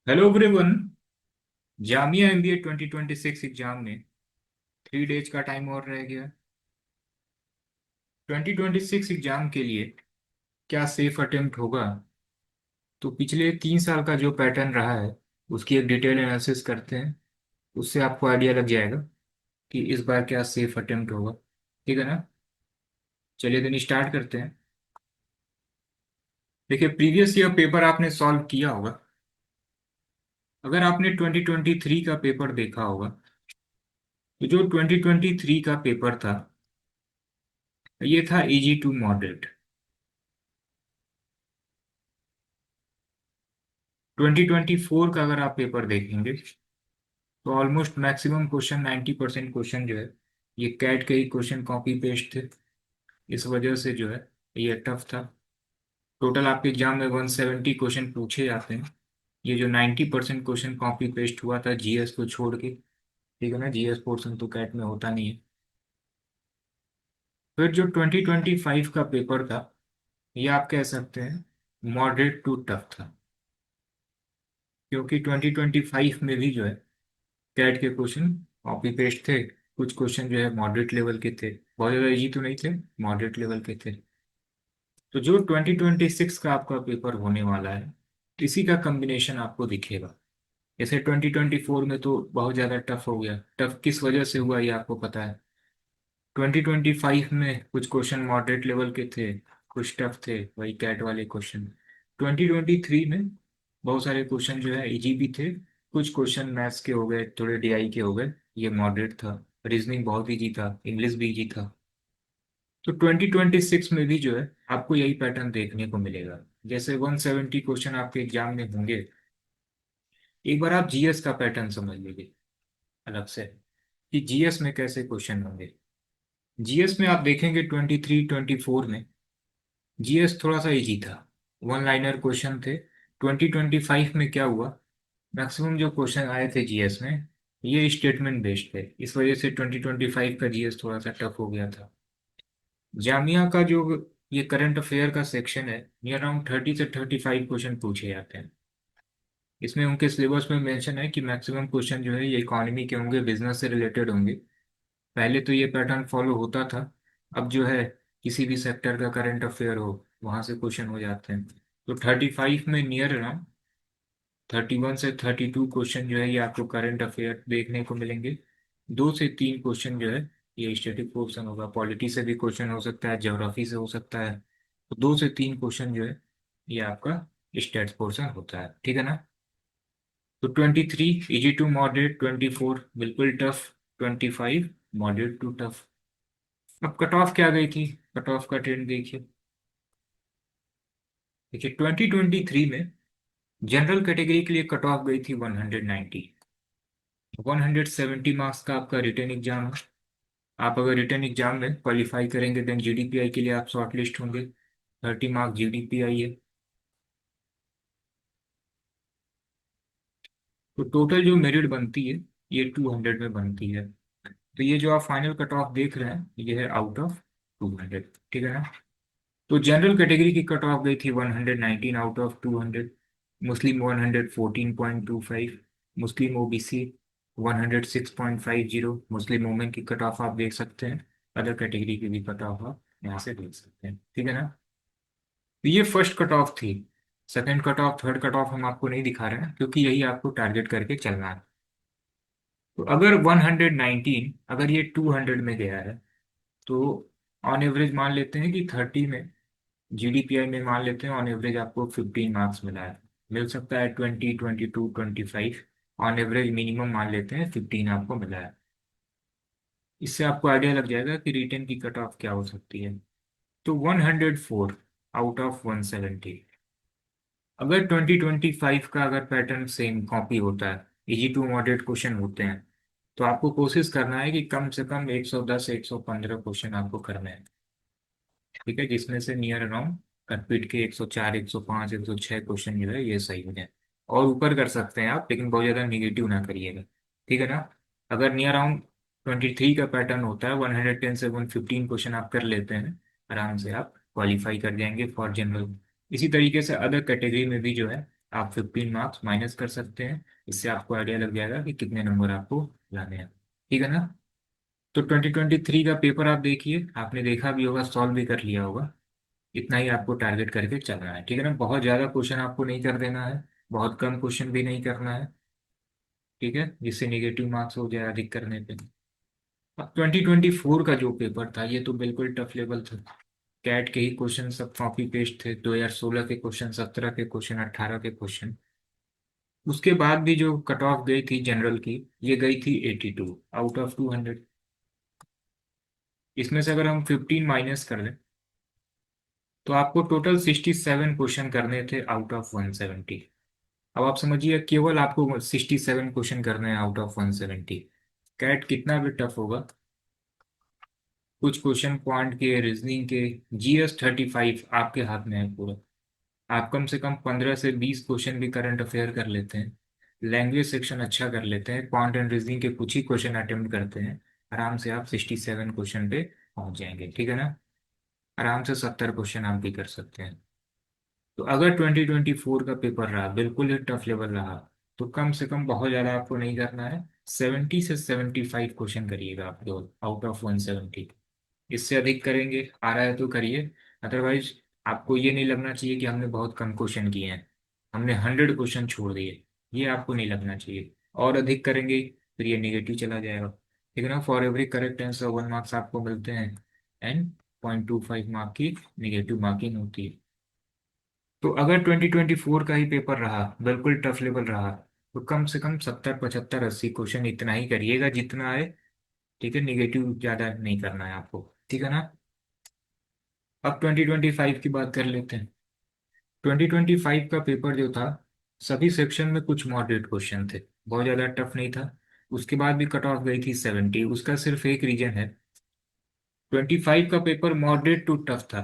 Hello everyone. Jamia MBA 2026 exam में 3 days का time और रह गया। 2026 एग्जाम के लिए क्या सेफ अटेम्प्ट होगा? तो पिछले 3 साल का जो पैटर्न रहा है उसकी एक डिटेल एनालिसिस करते हैं। उससे आपको आइडिया लग जाएगा कि इस बार क्या सेफ अटेम्प्ट होगा। ठीक है ना? चलिए दिन स्टार्ट करते हैं। देखिए, प्रीवियस ईयर पेपर आपने सॉल्व किया होगा। अगर आपने 2023 का पेपर देखा होगा तो जो 2023 का पेपर था ये था इजी टू मॉडरेट। 2024 का अगर आप पेपर देखेंगे तो ऑलमोस्ट मैक्सिमम क्वेश्चन 90% क्वेश्चन जो है ये कैट के ही क्वेश्चन कॉपी पेस्ट थे। इस वजह से जो है ये टफ था। टोटल आपके एग्जाम में 170 क्वेश्चन पूछे जाते हैं। ये जो 90% क्वेश्चन कॉपी पेस्ट हुआ था जीएस को छोड़ के। ठीक है ना? जीएस पोर्शन तो कैट में होता नहीं है। फिर जो 2025 का पेपर था ये आप कह सकते हैं मॉडरेट टू टफ था, क्योंकि 2025 में भी जो है कैट के क्वेश्चन कॉपी पेस्ट थे। कुछ क्वेश्चन जो है मॉडरेट लेवल के थे, बहुत ज़्यादा इजी तो नहीं थे, मॉडरेट लेवल के थे। तो जो 2026 का आपका पेपर होने वाला है इसी का कॉम्बिनेशन आपको दिखेगा। जैसे 2024 में तो बहुत ज़्यादा टफ हो गया। टफ किस वजह से हुआ ये आपको पता है। 2025 में कुछ क्वेश्चन मॉडरेट लेवल के थे, कुछ टफ थे, वही कैट वाले क्वेश्चन। 2023 में बहुत सारे क्वेश्चन जो है इजी भी थे, कुछ क्वेश्चन मैथ्स के हो गए, थोड़े डीआई के हो गए, ये मॉडरेट था। रीजनिंग बहुत इजी था, इंग्लिश भी इजी था। तो 2026 में भी जो है आपको यही पैटर्न देखने को मिलेगा। जैसे 170 क्वेश्चन आपके एग्जाम में होंगे। एक बार आप जीएस का पैटर्न समझ लीजिए अलग से कि जीएस में कैसे क्वेश्चन होंगे। जीएस में आप देखेंगे 23-24 में जीएस थोड़ा सा इजी था, वन लाइनर क्वेश्चन थे। 2025 में क्या हुआ, मैक्सिमम जो क्वेश्चन आए थे जीएस में ये स्टेटमेंट बेस्ड थे। इस वजह से 2025 का जीएस थोड़ा सा टफ हो गया था। जामिया का जो ये करंट अफेयर का सेक्शन है नियर अराउंड 30 से 35 क्वेश्चन पूछे जाते हैं। इसमें उनके सिलेबस में मेंशन है कि मैक्सिमम क्वेश्चन जो है ये इकोनॉमी के होंगे, बिजनेस से रिलेटेड होंगे। पहले तो ये पैटर्न फॉलो होता था, अब जो है किसी भी सेक्टर का करंट अफेयर हो वहां से क्वेश्चन हो जाते हैं। तो 35 में नियर अराउंड 31 से 32 क्वेश्चन जो है ये आपको करंट अफेयर देखने को मिलेंगे। 2 से 3 क्वेश्चन जो है ये स्टैटिक पोर्शन होगा, पॉलिटी से भी क्वेश्चन हो सकता है, ज्योग्राफी से हो सकता है। तो 2 से 3 क्वेश्चन जो है ये आपका स्टैट्स पोर्शन होता है। ठीक है ना? तो 23 इजी टू मॉडरेट, 24 बिल्कुल टफ, 25 मॉडरेट टू टफ। अब कट ऑफ क्या गई थी, कट ऑफ का ट्रेंड देखिए। देखिए 2023 में जनरल कैटेगरी के लिए कट ऑफ गई थी 190। 170 मार्क्स का आपका रिटर्न एग्जाम है। आप अगर रिटर्न एग्जाम में क्वालिफाई करेंगे देन जीडीपीआई के लिए आप शॉर्ट लिस्ट होंगे। 30 मार्क्स जीडीपीआई है। तो टोटल जो मेरिट बनती है ये 200 में बनती है। तो ये जो आप फाइनल कट ऑफ देख रहे हैं ये है आउट ऑफ 200। ठीक है ना? तो जनरल कैटेगरी की कट ऑफ गई थी 119 out of 200। Muslim 114.25, Muslim OBC 106.50। Muslim women की कट ऑफ आप देख सकते हैं। अदर कैटेगरी की भी कट ऑफ आप यहाँ से देख सकते हैं। ठीक है ना? तो ये फर्स्ट कट ऑफ थी। Second cut off, third cut off हम आपको नहीं दिखा रहे हैं क्योंकि यही आपको टारगेट करके चलना है। तो अगर 119 अगर ये 200 में गया है तो ऑन एवरेज मान लेते हैं कि 30 में जीडीपीआई में मान लेते हैं ऑन एवरेज आपको 15 मार्क्स मिला है। मिल सकता है 20, 22, 25। ऑन एवरेज मिनिमम मान लेते हैं 15 आपको मिला है। इससे आपको आइडिया लग जाएगा कि रिटेन की कट ऑफ क्या हो सकती है। तो 104 आउट ऑफ 170। अगर 2025 का अगर पैटर्न सेम कॉपी होता है, इजी टू मॉडरेट क्वेश्चन होते हैं, तो आपको कोशिश करना है कि कम से कम 110 से 115 क्वेश्चन आपको करने हैं। ठीक है? जिसमें से नियर अराउंड कंप्लीट के 104, 105, 106 क्वेश्चन जो है ये सही हो जाए। और ऊपर कर सकते हैं आप, लेकिन बहुत ज़्यादा निगेटिव ना करिएगा। ठीक है ना? अगर नियर अराउंड 23 का पैटर्न होता है 110 से 115 क्वेश्चन आप कर लेते हैं, आराम से आप क्वालिफाई कर जाएंगे फॉर जनरल। इसी तरीके से अदर कैटेगरी में भी जो है आप 15 मार्क्स माइनस कर सकते हैं। इससे आपको आइडिया लग जाएगा कि कितने नंबर आपको लाने हैं। ठीक है ना। तो 2023 का पेपर आप देखिए, आपने देखा भी होगा, सॉल्व भी कर लिया होगा। इतना ही आपको टारगेट करके चलना है। ठीक है ना। बहुत ज़्यादा क्वेश्चन आपको नहीं कर देना है, बहुत कम क्वेश्चन भी नहीं करना है। ठीक है, जिससे निगेटिव मार्क्स हो जाए अधिक करने पे। अब 2024 का जो पेपर था ये तो बिल्कुल टफ लेवल था। कैट के ही क्वेश्चन सब कॉपी पेस्ट थे, 2016 के क्वेश्चन, 17 के क्वेश्चन, 18 के क्वेश्चन। उसके बाद भी जो कट ऑफ गई थी जनरल की, ये गई थी 82 आउट ऑफ 200। इसमें से अगर हम 15 माइनस कर लें तो आपको टोटल 67 क्वेश्चन करने थे आउट ऑफ 170। अब आप समझिए, केवल आपको 67 क्वेश्चन करने हैं आउट ऑफ 170। कैट कितना भी टफ होगा। कुछ क्वेश्चन क्वांट के, रीजनिंग के, GS 35 आपके हाथ में है पूरा। आप कम से कम 15 से 20 क्वेश्चन भी करंट अफेयर कर लेते हैं, लैंग्वेज सेक्शन अच्छा कर लेते हैं, क्वांट एंड रीजनिंग के कुछ ही क्वेश्चन अटेम्प्ट करते हैं, आराम से आप 67 क्वेश्चन पे पहुंच जाएंगे। ठीक है ना। आराम से 70 क्वेश्चन आप भी कर सकते हैं। तो अगर 2024 का पेपर रहा बिल्कुल ही टफ लेवल रहा, तो कम से कम, बहुत ज़्यादा आपको नहीं करना है, 70 से 75 क्वेश्चन करिएगा आप केवल आउट ऑफ 170। इससे अधिक करेंगे, आ रहा है तो करिए। अदरवाइज आपको ये नहीं लगना चाहिए कि हमने बहुत कम क्वेश्चन किए हैं, हमने 100 क्वेश्चन छोड़ दिए, ये आपको नहीं लगना चाहिए। और अधिक करेंगे फिर ये निगेटिव चला जाएगा। ठीक है ना। For every correct answer 1 marks आपको मिलते हैं, एंड 0.25 मार्क की निगेटिव मार्किंग होती है। तो अगर 2024 का ही पेपर रहा, बिल्कुल टफ लेवल रहा, तो कम से कम 70, 75, 80 क्वेश्चन इतना ही करिएगा जितना आए। ठीक है, निगेटिव ज़्यादा नहीं करना है आपको। ठीक है ना। अब 2025 की बात कर लेते हैं। 2025 का पेपर जो था, सभी सेक्शन में कुछ मॉडरेट क्वेश्चन थे, बहुत ज़्यादा टफ नहीं था। उसके बाद भी कट ऑफ गई थी 70। उसका सिर्फ एक रीजन है, 25 का पेपर मॉडरेट टू टफ था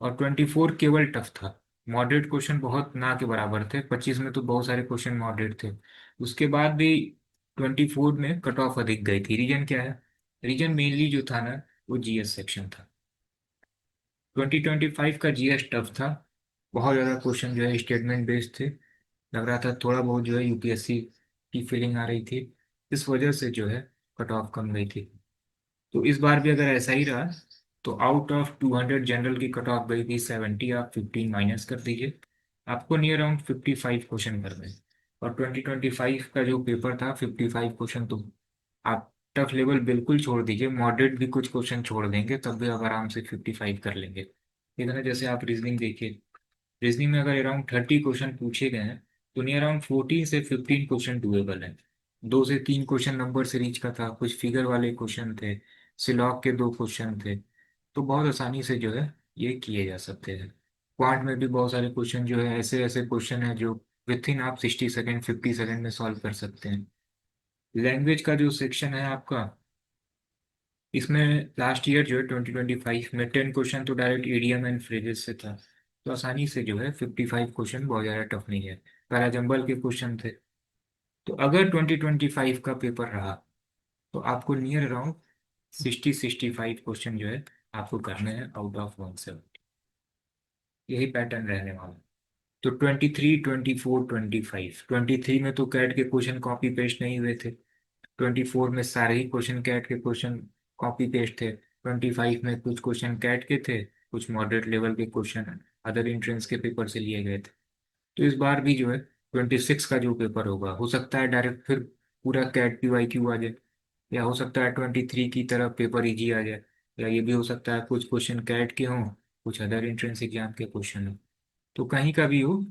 और 24 केवल टफ था। मॉडरेट क्वेश्चन बहुत ना के बराबर थे, 25 में तो बहुत सारे क्वेश्चन मॉडरेट थे। उसके बाद भी 24 में कट ऑफ अधिक गई थी। रीजन क्या है? रीजन मेनली जो था ना, वो GS सेक्शन था। 2025 का GS टफ था, बहुत ज़्यादा क्वेश्चन जो है स्टेटमेंट बेस्ड थे। लग रहा था थोड़ा बहुत जो है UPSC की फीलिंग आ रही थी, इस वजह से जो है कट ऑफ कम गई थी। तो इस बार भी अगर ऐसा ही रहा, तो आउट ऑफ 200 जनरल की कट ऑफ गई थी 70। आप 15 माइनस कर दीजिए, आपको नियर अराउंड 55 क्वेश्चन करने हैं। और 2025 का जो पेपर था, 55 क्वेश्चन तो आप टफ लेवल बिल्कुल छोड़ दीजिए, मॉडरेट भी कुछ क्वेश्चन छोड़ देंगे तब भी आप आराम से 55 कर लेंगे। ठीक है ना। जैसे आप रीजनिंग देखिए, रीजनिंग में अगर अराउंड 30 क्वेश्चन पूछे गए हैं, तो नियर अराउंड 14 से 15 क्वेश्चन डुएबल हैं। 2 से 3 क्वेश्चन नंबर सीरीज का था, कुछ फिगर वाले क्वेश्चन थे, सिलॉग के 2 क्वेश्चन थे। तो बहुत आसानी से जो है ये किए जा सकते हैं। क्वांट में भी बहुत सारे क्वेश्चन जो है, ऐसे ऐसे क्वेश्चन है जो विथ इन आप 60 सेकेंड, 50 सेकेंड में सॉल्व कर सकते हैं। लैंग्वेज का जो सेक्शन है आपका, इसमें लास्ट ईयर जो है 2025 में 10 क्वेश्चन तो डायरेक्ट ईडियम एंड फ्रेजेस से था। तो आसानी से जो है 55 क्वेश्चन बहुत ज़्यादा टफ नहीं है। पैराजंबल के क्वेश्चन थे। तो अगर 2025 का पेपर रहा, तो आपको नियर अराउंड 65 क्वेश्चन जो है आपको करने हैं आउट ऑफ 170। यही पैटर्न रहने वाला है। तो 23, 24, 25, 23 में तो कैट के क्वेश्चन कॉपी पेस्ट नहीं हुए थे। 24 में सारे ही क्वेश्चन कैट के क्वेश्चन कॉपी पेस्ट थे। 25 में कुछ क्वेश्चन कैट के थे, कुछ मॉडरेट लेवल के क्वेश्चन अदर एंट्रेंस के पेपर से लिए गए थे। तो इस बार भी जो है 26 का जो पेपर होगा, हो सकता है डायरेक्ट फिर पूरा कैट PYQ आ जाए, या हो सकता है 23 की तरह पेपर इजी आ जाए, या ये भी हो सकता है कुछ क्वेश्चन कैट के हों, कुछ अदर एंट्रेंस एग्जाम के क्वेश्चन हो। तो कहीं का भी हो,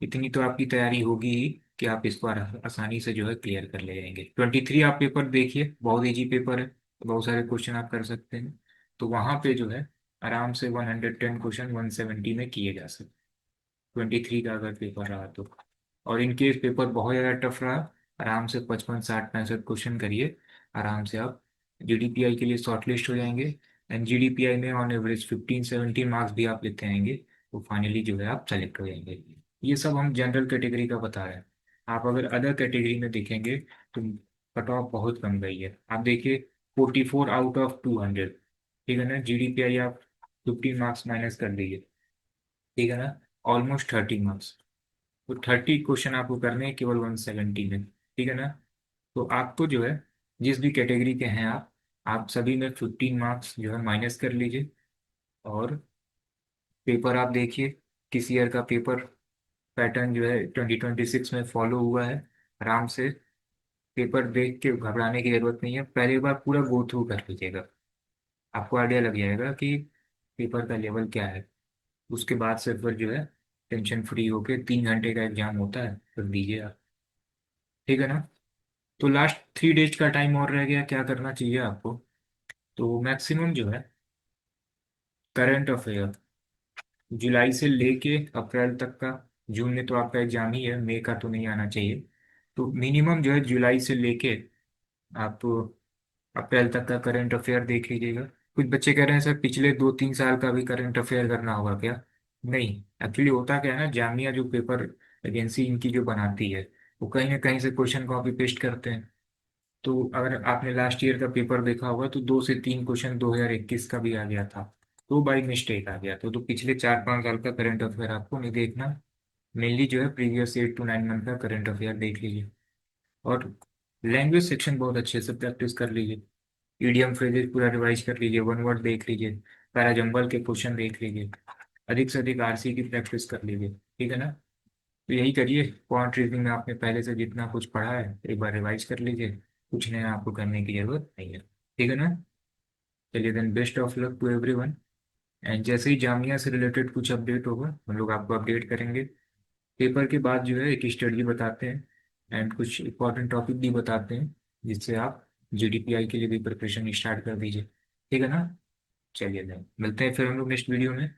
इतनी तो आपकी तैयारी होगी ही कि आप इसको आसानी से जो है क्लियर कर ले जाएंगे। 23 आप पेपर देखिए, बहुत इजी पेपर है, बहुत सारे क्वेश्चन आप कर सकते हैं। तो वहाँ पे जो है आराम से 110 क्वेश्चन 170 में किए जा सकते। 23 का अगर पेपर रहा तो, और इन केस पेपर बहुत ज़्यादा टफ रहा, आराम से 55, 60, 65 क्वेश्चन करिए, आराम से आप GDPI के लिए शॉर्टलिस्ट हो जाएंगे। एंड GDPI में ऑन एवरेज 15, 17 मार्क्स भी आप लेते आएंगे, तो फाइनली जो है आप सेलेक्ट हो जाएंगे। ये सब हम जनरल कैटेगरी का बता रहे हैं। आप अगर अदर कैटेगरी में देखेंगे तो कट ऑफ बहुत कम गई है। आप देखिए 44 आउट ऑफ 200। ठीक है ना। GDPI आप 15 मार्क्स माइनस कर दीजिए। ठीक है ना, ऑलमोस्ट 30 मार्क्स। तो 30 क्वेश्चन आपको करने हैं केवल 170 में, ठीक है ना। तो आपको जो है, जिस भी कैटेगरी के हैं आप सभी में 15 मार्क्स जो है माइनस कर लीजिए। और पेपर आप देखिए, किस ईयर का पेपर पैटर्न जो है 2026 में फॉलो हुआ है। आराम से पेपर देख के घबराने की जरूरत नहीं है, पहले बार पूरा गो थ्रू कर लीजिएगा, आपको आइडिया लग जाएगा कि पेपर का लेवल क्या है। उसके बाद से फिर जो है टेंशन फ्री होके 3 घंटे का एग्जाम होता है, फिर दीजिए आप, ठीक है ना। तो लास्ट 3 डेज का टाइम और रह गया, क्या करना चाहिए आपको। तो मैक्सिमम जो है करंट अफेयर जुलाई से लेके अप्रैल तक का, जून में तो आपका एग्जाम ही है, मई का तो नहीं आना चाहिए। तो मिनिमम जो है जुलाई से लेके आप अप्रैल तक का करंट अफेयर देख लीजिएगा। कुछ बच्चे कह रहे हैं सर पिछले 2-3 साल का भी करंट अफेयर करना होगा क्या। नहीं, एक्चुअली होता क्या है ना, जामिया जो पेपर एजेंसी इनकी जो बनाती है, वो कहीं ना कहीं से क्वेश्चन कॉपी पेस्ट करते हैं। तो अगर आपने लास्ट ईयर का पेपर देखा होगा तो 2 से 3 क्वेश्चन 2021 का भी आ गया था, तो बाई मिस्टेक आ गया। तो पिछले 4-5 साल का करंट अफेयर आपको नहीं देखना, मेनली जो है प्रीवियस 8 to 9 मंथ का करंट अफेयर देख लीजिए। और लैंग्वेज सेक्शन बहुत अच्छे से प्रैक्टिस कर लीजिए, ईडियम फ्रेजेस पूरा रिवाइज कर लीजिए, वन वर्ड देख लीजिए, पैराजंबल के क्वेश्चन देख लीजिए, अधिक से अधिक आरसी की प्रैक्टिस कर लीजिए, ठीक है ना। तो यही करिए, क्वांट रीजनिंग में आपने पहले से जितना कुछ पढ़ा है एक बार रिवाइज कर लीजिए, कुछ नया आपको करने की जरूरत नहीं है, ठीक है ना। चलिए then, best of luck to everyone. And जैसे ही जामिया से रिलेटेड कुछ अपडेट होगा हम लोग आपको अपडेट करेंगे। पेपर के बाद जो है एक स्टडी बताते हैं एंड कुछ इंपॉर्टेंट टॉपिक भी बताते हैं, जिससे आप जीडीपीआई के लिए भी प्रिपरेशन स्टार्ट कर दीजिए, ठीक है ना। चलिए देन, मिलते हैं फिर हम लोग नेक्स्ट वीडियो में।